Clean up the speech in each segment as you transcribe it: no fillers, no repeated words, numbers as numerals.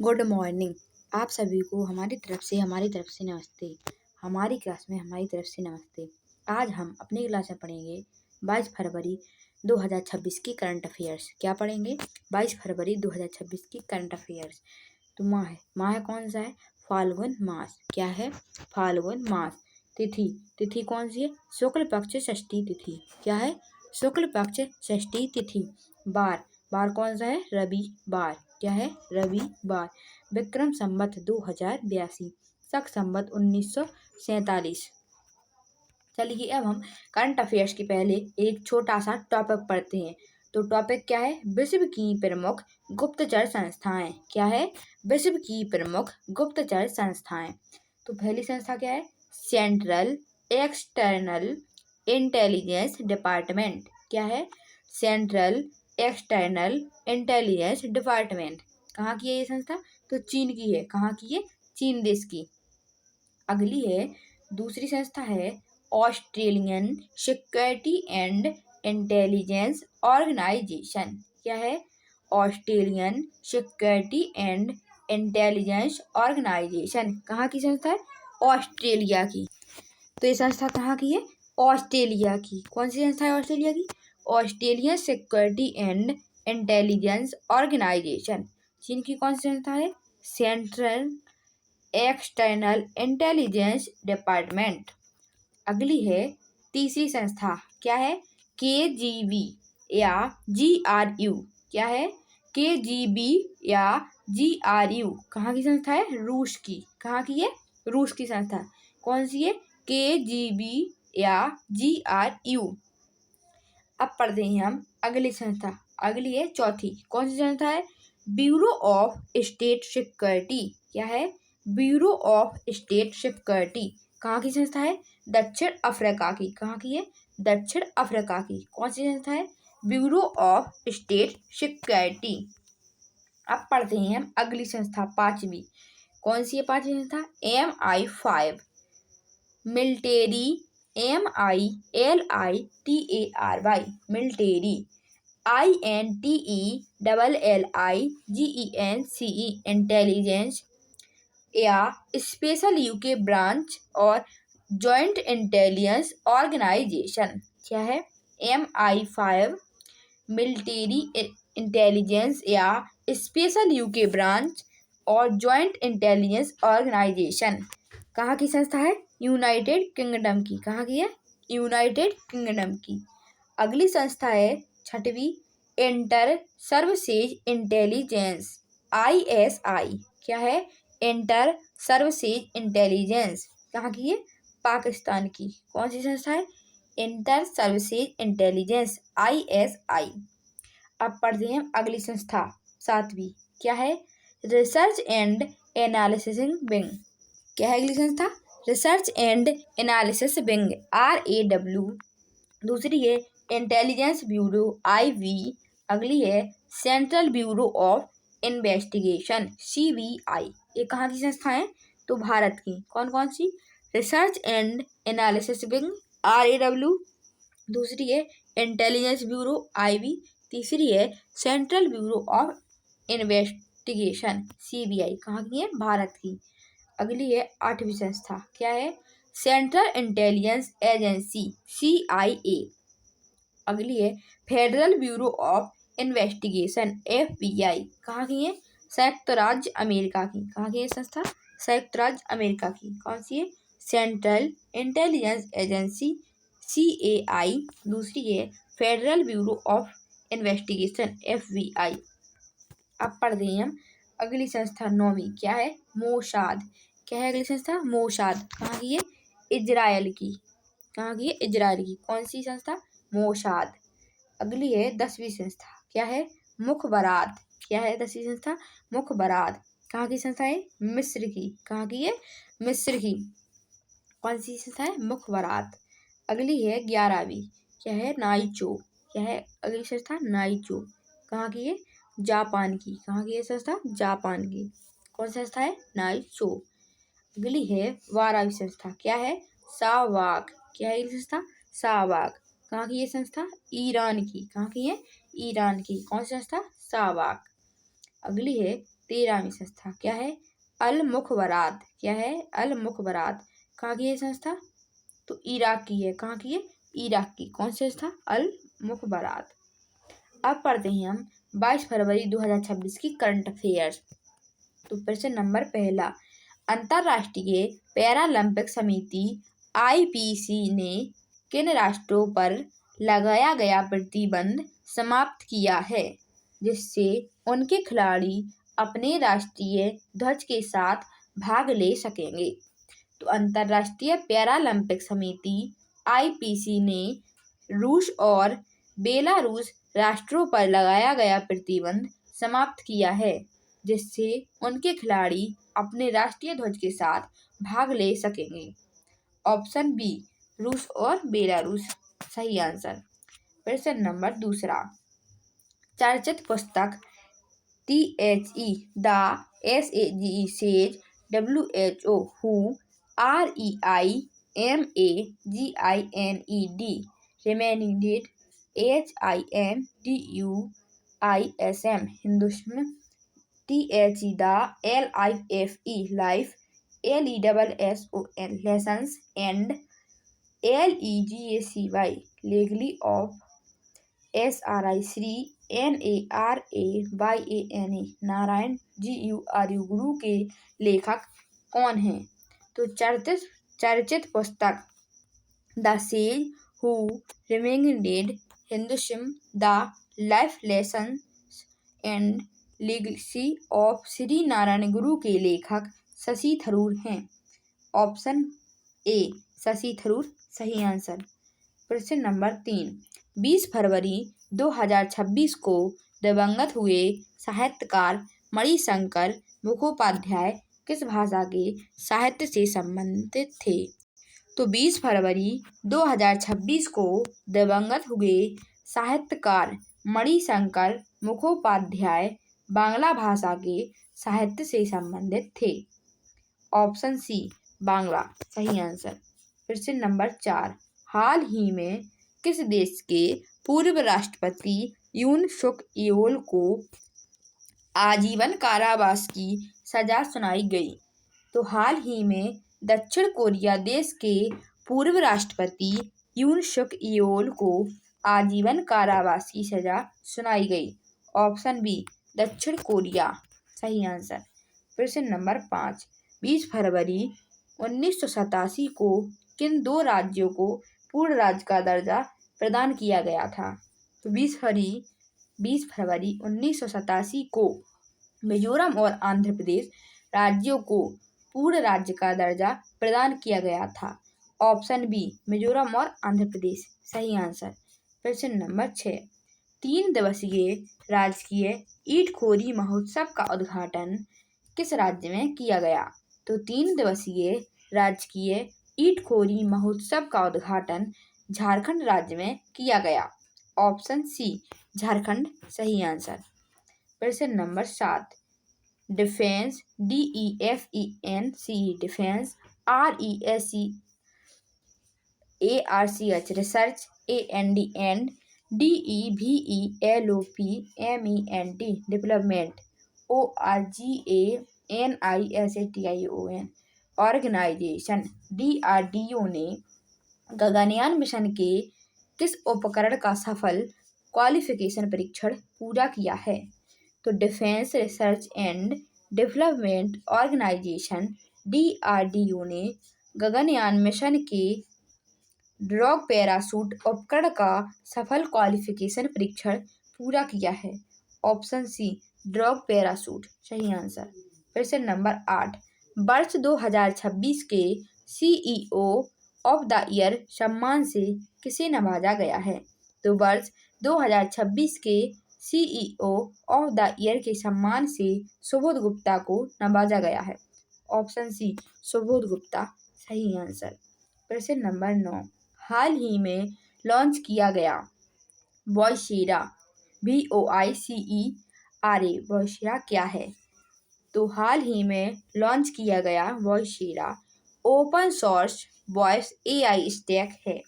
Good morning. आप सभी को हमारी तरफ से नमस्ते। हमारी क्लास में हमारी तरफ से नमस्ते। आज हम अपनी क्लास में पढ़ेंगे 22 फरवरी 2026 की करंट अफेयर्स। क्या पढ़ेंगे? 22 फरवरी 2026 की करंट अफेयर्स। तो माह है कौन सा है? फाल्गुन मास। क्या है? फाल्गुन मास। तिथि कौन सी है? शुक्ल पक्ष षष्ठी तिथि। क्या है? शुक्ल पक्ष षष्ठी तिथि। बार कौन सा है? रविवार। क्या है? रविवार। विक्रम संवत 2082, शक संवत 1947। चलिए अब हम करंट अफेयर्स के पहले एक छोटा सा टॉपिक पढ़ते हैं। तो टॉपिक क्या है? विश्व की प्रमुख गुप्तचर संस्थाएं। क्या है? विश्व की प्रमुख गुप्तचर संस्थाएं। तो पहली संस्था क्या है? Central External Intelligence department. क्या है? Central External Intelligence department. कहाँ की है ये संस्था? तो चीन की है। कहाँ की है? चीन देश की। अगली है, दूसरी संस्था है Australian Security and Intelligence Organisation. क्या है? Australian Security and Intelligence Organisation. कहाँ की संस्था है? ऑस्ट्रेलिया की। तो ये संस्था कहाँ की है? ऑस्ट्रेलिया की। कौन सी संस्था है ऑस्ट्रेलिया की? Australian Security and Intelligence Organisation. चीन की कौन सी संस्था है? Central External Intelligence Department. अगली है तीसरी संस्था। क्या है? KGB या GRU। क्या है? KGB या GRU। कहाँ की संस्था है? रूस की। कहाँ की है? रूस की संस्था। कौन सी है? KGB या GRU। अब पढ़ते हैं हम अगली संस्था। अगली है चौथी। कौन सी संस्था है? Bureau of state security. क्या है? Bureau of state security. कहाँ की संस्था है? दक्षिण अफ्रीका की। कहाँ की है? दक्षिण अफ्रीका की। कौन सी संस्था है? Bureau of state security. अब पढ़ते हैं हम अगली संस्था पांचवी। कौन सी है पांचवी संस्था? MI5 military. MILITARY military. INTELLIGENCE intelligence या स्पेशल यूके ब्रांच और जॉइंट इंटेलिजेंस ऑर्गेनाइजेशन। क्या है? MI5 मिलिटेरी इंटेलिजेंस या स्पेशल यूके ब्रांच और जॉइंट इंटेलिजेंस ऑर्गेनाइजेशन। कहाँ की संस्था है? यूनाइटेड किंगडम की। कहाँ की है? यूनाइटेड किंगडम की। अगली संस्था है छठवीं, इंटर सर्विसेज इंटेलिजेंस ISI। क्या है? Inter services intelligence. कहाँ की है? पाकिस्तान की। कौन सी संस्था है? Inter services intelligence ISI। अब पढ़ते हैं अगली संस्था सातवीं। क्या है? Research and analysis wing. क्या है अगली संस्था? Research and analysis wing RAW। दूसरी है इंटेलिजेंस ब्यूरो IV। अगली है central bureau of investigation CBI। ये कहाँ की संस्था है? तो भारत की। कौन कौन सी? Research and analysis wing RAW। दूसरी है इंटेलिजेंस ब्यूरो IV। तीसरी है central bureau of investigation CBI। कहाँ की है? भारत की। अगली है आठवीं संस्था। क्या है? Central intelligence agency CIA। अगली है federal bureau of investigation FBI। कहाँ की है? संयुक्त राज्य अमेरिका की। कहाँ की है संस्था? संयुक्त राज्य अमेरिका की। कौन सी है? Central intelligence agency CAI। दूसरी है federal bureau of investigation FBI। अब पढ़ते हैं हम अगली संस्था नौवीं। क्या है? मोसाद। क्या है अगली संस्था? मोसाद। कहाँ की है? इजराइल की। कहाँ की है? इजराइल की। कौन सी संस्था? मोसाद। अगली है 10वीं संस्था। क्या है? मुखबरात। क्या है 10वीं संस्था? मुखबरात। कहाँ की संस्था है? मिस्र की। कहाँ की है? मिस्र की। कौन सी संस्था है? मुखबरात। अगली है 11वीं। क्या है? नाइचो। क्या है अगली संस्था? नाइचो। कहाँ की है? जापान की। कहाँ की है संस्था? जापान की। कौन सी संस्था है? नाइचो। अगली है 12वीं संस्था। क्या है? सावाक। क्या है अगली संस्था? सावाक। कहाँ की ये संस्था? ईरान की। कहाँ की है? ईरान की। कौन सी संस्था? सावाक। अगली है 13वीं संस्था, क्या है? अल मुखबरात। क्या है? अल मुखबरात। कहाँ की है संस्था? तो इराक की है। कहाँ की है? इराक की। कौन सी संस्था? अल मुखबरात। अब पढ़ते हैं हम 22 फरवरी 2026 की करंट अफेयर्स। तो प्रश्न नंबर पहला, अंतर्राष्ट्रीय पैरालंपिक समिति IPC ने किन राष्ट्रों पर लगाया गया प्रतिबंध समाप्त किया है, जिससे उनके खिलाड़ी अपने राष्ट्रीय ध्वज के साथ भाग ले सकेंगे? तो अंतर्राष्ट्रीय पैरालंपिक समिति IPC ने रूस और बेलारूस राष्ट्रों पर लगाया गया प्रतिबंध समाप्त किया है, जिससे उनके खिलाड़ी अपने राष्ट्रीय ध्वज के साथ भाग ले सकेंगे। ऑप्शन बी, रूस और बेलारूस सही आंसर। प्रश्न नंबर दूसरा, चर्चित पुस्तक THE the SAGE says WHO who REIMAGINED reminded HINDUISM Hinduism THE the LIFE life LESSON lessons and LEGACY legally of SRI Sri NARAYANE Narayana GURU Guru के लेखक कौन हैं? तो चर्चित पुस्तक the sage who reimagined Hinduism the life lessons and legacy of Sri Narayana Guru के लेखक शशि थरूर हैं। ऑप्शन ए शशि थरूर सही आंसर। प्रश्न नंबर 3, 20 फरवरी 2026 को दिवंगत हुए साहित्यकार मणिशंकर मुखोपाध्याय किस भाषा के साहित्य से संबंधित थे? तो 20 फरवरी 2026 को दिवंगत हुए साहित्यकार मणिशंकर मुखोपाध्याय बांग्ला भाषा के साहित्य से संबंधित थे। ऑप्शन सी बांग्ला सही आंसर। प्रश्न नंबर 4, हाल ही में किस देश के पूर्व राष्ट्रपति यून सुक येओल को आजीवन कारावास की सजा सुनाई गई? तो हाल ही में दक्षिण कोरिया देश के पूर्व राष्ट्रपति यून सुक येओल को आजीवन कारावास की सजा सुनाई गई। ऑप्शन बी दक्षिण कोरिया सही आंसर। प्रश्न नंबर 5, 20 फरवरी 1987 को किन दो राज्यों को पूर्ण राज्य का दर्जा प्रदान किया गया था? तो 20 फरवरी 1987 को मिजोरम और आंध्र प्रदेश राज्यों को पूर्ण राज्य का दर्जा प्रदान किया गया था। ऑप्शन बी मिजोरम और आंध्र प्रदेश सही आंसर। प्रश्न नंबर 6, 3 दिवसीय राजकीय ईंटखोरी महोत्सव का उद्घाटन किस राज्य में किया गया? तो 3 दिवसीय राजकीय ईंटखोरी महोत्सव का उद्घाटन झारखंड राज्य में किया गया। ऑप्शन सी झारखंड सही आंसर। प्रश्न number 7, defence DEFENCE defence RESEARCH research AND DEVELOPMENT development ORGANISATION organisation DRDO ने गगनयान मिशन के किस उपकरण का सफल क्वालिफिकेशन परीक्षण पूरा किया है? तो Defence Research and Development Organisation DRDO ने गगनयान मिशन के ड्रॉग पैराशूट उपकरण का सफल क्वालिफिकेशन परीक्षण पूरा किया है। ऑप्शन सी ड्रॉग पैराशूट सही आंसर। प्रश्न नंबर 8, वर्ष 2026 के CEO ऑफ द ईयर सम्मान से किसे नवाजा गया है? तो वर्ष 2026 के CEO ऑफ द ईयर के सम्मान से सुबोध गुप्ता को नवाजा गया है। ऑप्शन सी सुबोध गुप्ता सही आंसर। प्रश्न नंबर 9, हाल ही में लॉन्च किया गया वॉयसेरा VOICERA वॉयसेरा क्या है? तो हाल ही में लॉन्च किया गया Voicera open source voice AI stack है।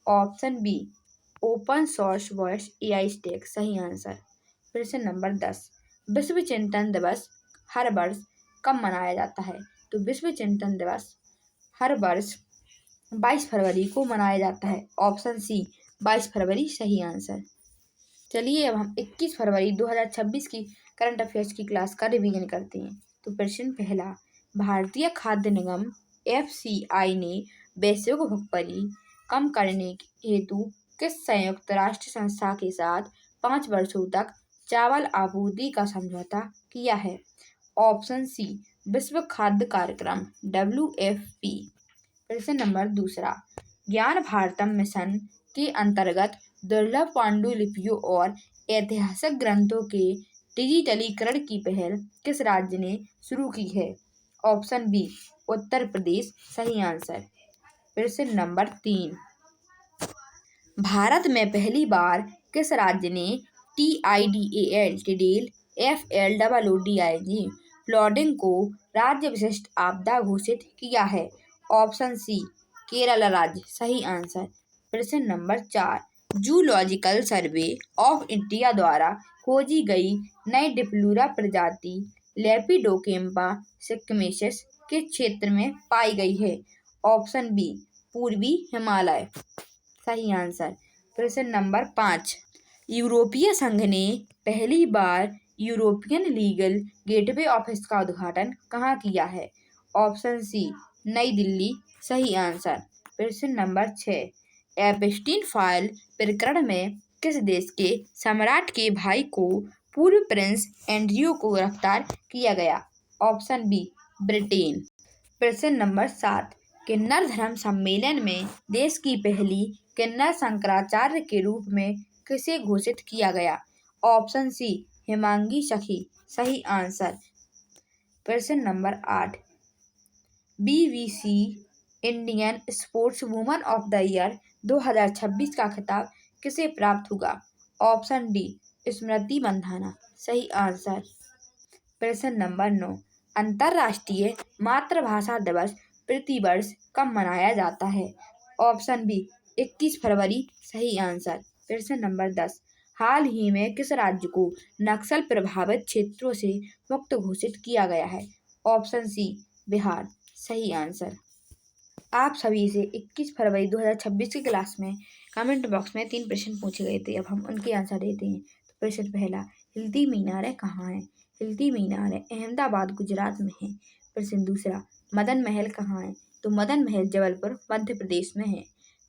Option B open source voice AI stack सही आंसर। प्रश्न नंबर 10, विश्व चिंतन दिवस हर वर्ष कब मनाया जाता है? तो विश्व चिंतन दिवस हर वर्ष 22 फरवरी को मनाया जाता है। ऑप्शन सी 22 फरवरी सही आंसर। चलिए अब हम 21 फरवरी 2026 की करंट अफेयर्स की क्लास का रिवीजन करते हैं। तो प्रश्न पहला, भारतीय खाद्य निगम FCI ने वैश्विक भुखमरी कम करने हेतु किस संयुक्त राष्ट्र संस्था के साथ 5 वर्षों तक चावल आपूर्ति का समझौता किया है? ऑप्शन सी विश्व खाद्य कार्यक्रम WFP। प्रश्न नंबर दूसरा, ज्ञान भारतम मिशन के अंतर्गत दुर्लभ पांडुलिपियों और ऐतिहासिक ग्रंथों के डिजिटलीकरण की पहल किस राज्य ने शुरू की है? ऑप्शन बी उत्तर प्रदेश सही आंसर। प्रश्न नंबर 3, भारत में पहली बार किस राज्य ने TIDAL FLOODIG फ्लडिंग को राज्य विशिष्ट आपदा घोषित किया है? ऑप्शन सी केरल राज्य सही आंसर। प्रश्न number 4, zoological survey of India द्वारा खोजी गई नई डिप्लूरा प्रजाति लेपिडोकेम्पा सिक्किमेसिस के क्षेत्र में पाई गई है? ऑप्शन बी पूर्वी हिमालय सही आंसर। प्रश्न नंबर 5, यूरोपीय संघ ने पहली बार यूरोपियन लीगल गेटवे ऑफिस का उद्घाटन कहाँ किया है? ऑप्शन सी नई दिल्ली सही आंसर। प्रश्न नंबर 6, एप्स्टीन फाइल प्रकरण में किस देश के सम्राट के भाई को पूर्व प्रिंस एंड्रयू को गिरफ्तार किया गया? Option B Britain. प्रश्न नंबर 7, किन्नर धर्म सम्मेलन में देश की पहली किन्नर शंकराचार्य के रूप में किसे घोषित किया गया? ऑप्शन सी हेमांगी सखी सही आंसर। प्रश्न number 8, BBC Indian sports woman of the year 2026 का खिताब किसे प्राप्त हुआ? ऑप्शन डी स्मृति मंधाना सही आंसर। प्रश्न नंबर 9, अंतर्राष्ट्रीय मातृभाषा दिवस प्रतिवर्ष कब मनाया जाता है? ऑप्शन बी 21 फरवरी सही आंसर। प्रश्न नंबर 10, हाल ही में किस राज्य को नक्सल प्रभावित क्षेत्रों से मुक्त घोषित किया गया है? ऑप्शन सी बिहार सही आंसर। आप सभी से 21 फरवरी 2026 की क्लास में कमेंट बॉक्स में 3 प्रश्न पूछे गए थे। अब हम उनके आंसर देते हैं। तो प्रश्न पहला, हिल्दी मीनारें कहाँ हैं? हिल्दी मीनारें अहमदाबाद गुजरात में है। प्रश्न दूसरा, मदन महल कहाँ है? तो मदन महल जबलपुर मध्य प्रदेश में है।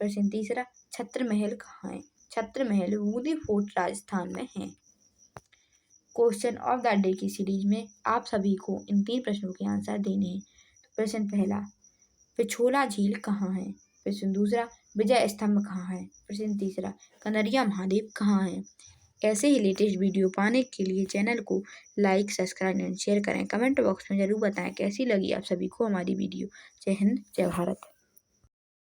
प्रश्न तीसरा, छत्र महल कहाँ है? छत्र महल बूंदी फोर्ट राजस्थान में है। क्वेश्चन ऑफ द डे की सीरीज में आप सभी को इन 3 प्रश्नों के आंसर देने हैं। तो प्रश्न पहला, पिछोला झील कहाँ है? प्रश्न दूसरा, विजय स्तंभ कहाँ है? प्रश्न तीसरा, कनरिया महादेव कहाँ है? ऐसे ही लेटेस्ट वीडियो पाने के लिए चैनल को लाइक सब्सक्राइब एंड शेयर करें। कमेंट बॉक्स में जरूर बताएं कैसी लगी आप सभी को हमारी वीडियो। जय हिंद जय भारत।